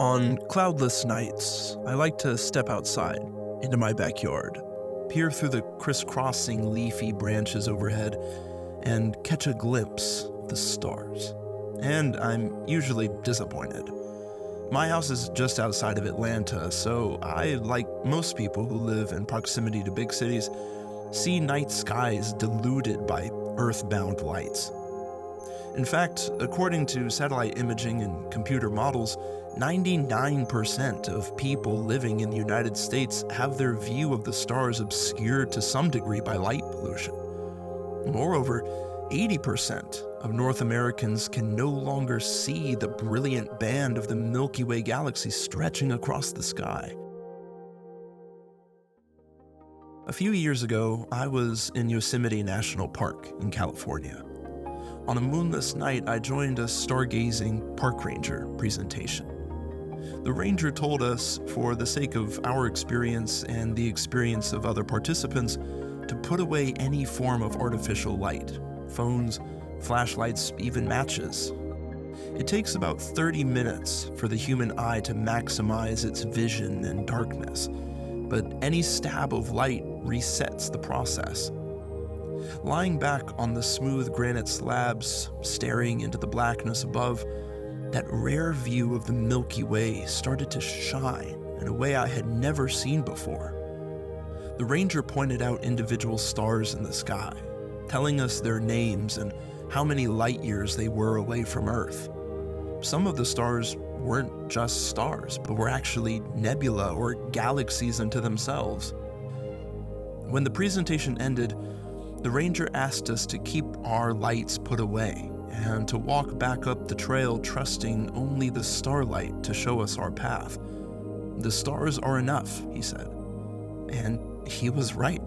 On cloudless nights, I like to step outside into my backyard, peer through the crisscrossing leafy branches overhead, and catch a glimpse of the stars. And I'm usually disappointed. My house is just outside of Atlanta, so I, like most people who live in proximity to big cities, see night skies diluted by earthbound lights. In fact, according to satellite imaging and computer models, 99% of people living in the United States have their view of the stars obscured to some degree by light pollution. Moreover, 80% of North Americans can no longer see the brilliant band of the Milky Way galaxy stretching across the sky. A few years ago, I was in Yosemite National Park in California. On a moonless night, I joined a stargazing park ranger presentation. The ranger told us, for the sake of our experience and the experience of other participants, to put away any form of artificial light, phones, flashlights, even matches. It takes about 30 minutes for the human eye to maximize its vision in darkness, but any stab of light resets the process. Lying back on the smooth granite slabs, staring into the blackness above, that rare view of the Milky Way started to shine in a way I had never seen before. The ranger pointed out individual stars in the sky, telling us their names and how many light years they were away from Earth. Some of the stars weren't just stars, but were actually nebula or galaxies unto themselves. When the presentation ended, the ranger asked us to keep our lights put away and to walk back up the trail trusting only the starlight to show us our path. The stars are enough, he said. And he was right.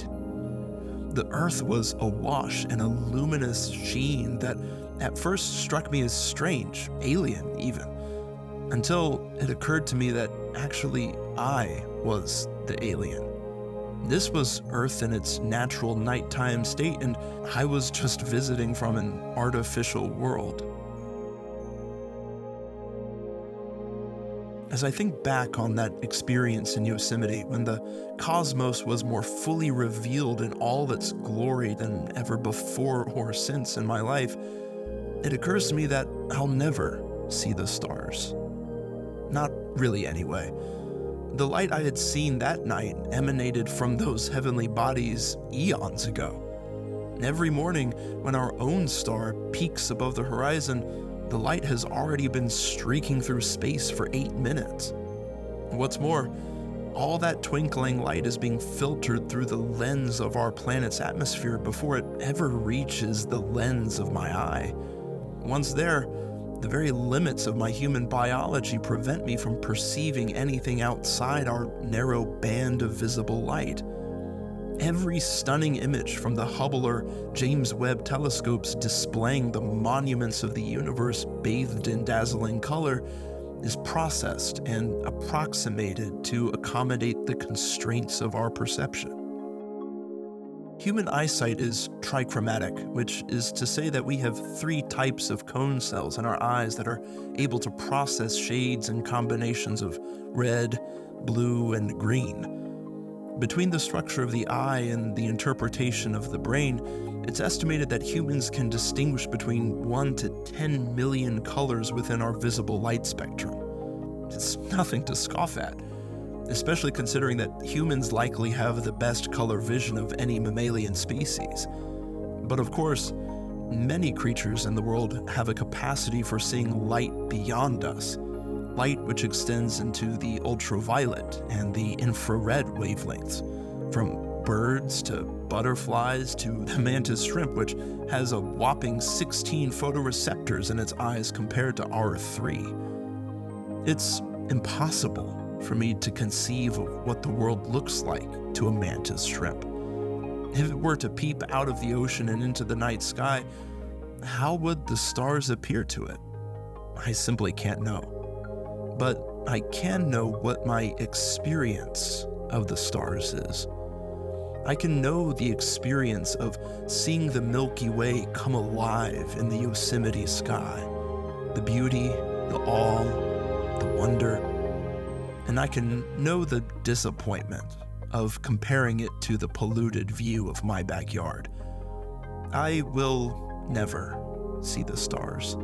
The earth was awash in a luminous sheen that at first struck me as strange, alien even, until it occurred to me that actually I was the alien. This was Earth in its natural nighttime state, and I was just visiting from an artificial world. As I think back on that experience in Yosemite, when the cosmos was more fully revealed in all its glory than ever before or since in my life, it occurs to me that I'll never see the stars. Not really, anyway. The light I had seen that night emanated from those heavenly bodies eons ago. Every morning, when our own star peaks above the horizon, the light has already been streaking through space for 8 minutes. What's more, all that twinkling light is being filtered through the lens of our planet's atmosphere before it ever reaches the lens of my eye. Once there, the very limits of my human biology prevent me from perceiving anything outside our narrow band of visible light. Every stunning image from the Hubble or James Webb telescopes displaying the monuments of the universe bathed in dazzling color is processed and approximated to accommodate the constraints of our perception. Human eyesight is trichromatic, which is to say that we have 3 types of cone cells in our eyes that are able to process shades and combinations of red, blue, and green. Between the structure of the eye and the interpretation of the brain, it's estimated that humans can distinguish between 1 to 10 million colors within our visible light spectrum. It's nothing to scoff at, especially considering that humans likely have the best color vision of any mammalian species. But of course, many creatures in the world have a capacity for seeing light beyond us, light which extends into the ultraviolet and the infrared wavelengths, from birds to butterflies to the mantis shrimp, which has a whopping 16 photoreceptors in its eyes compared to our 3. It's impossible for me to conceive of what the world looks like to a mantis shrimp. If it were to peep out of the ocean and into the night sky, how would the stars appear to it? I simply can't know. But I can know what my experience of the stars is. I can know the experience of seeing the Milky Way come alive in the Yosemite sky. The beauty, the awe, the wonder, and I can know the disappointment of comparing it to the polluted view of my backyard. I will never see the stars,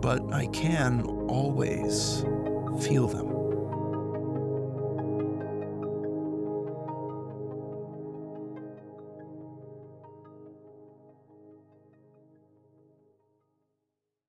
but I can always feel them.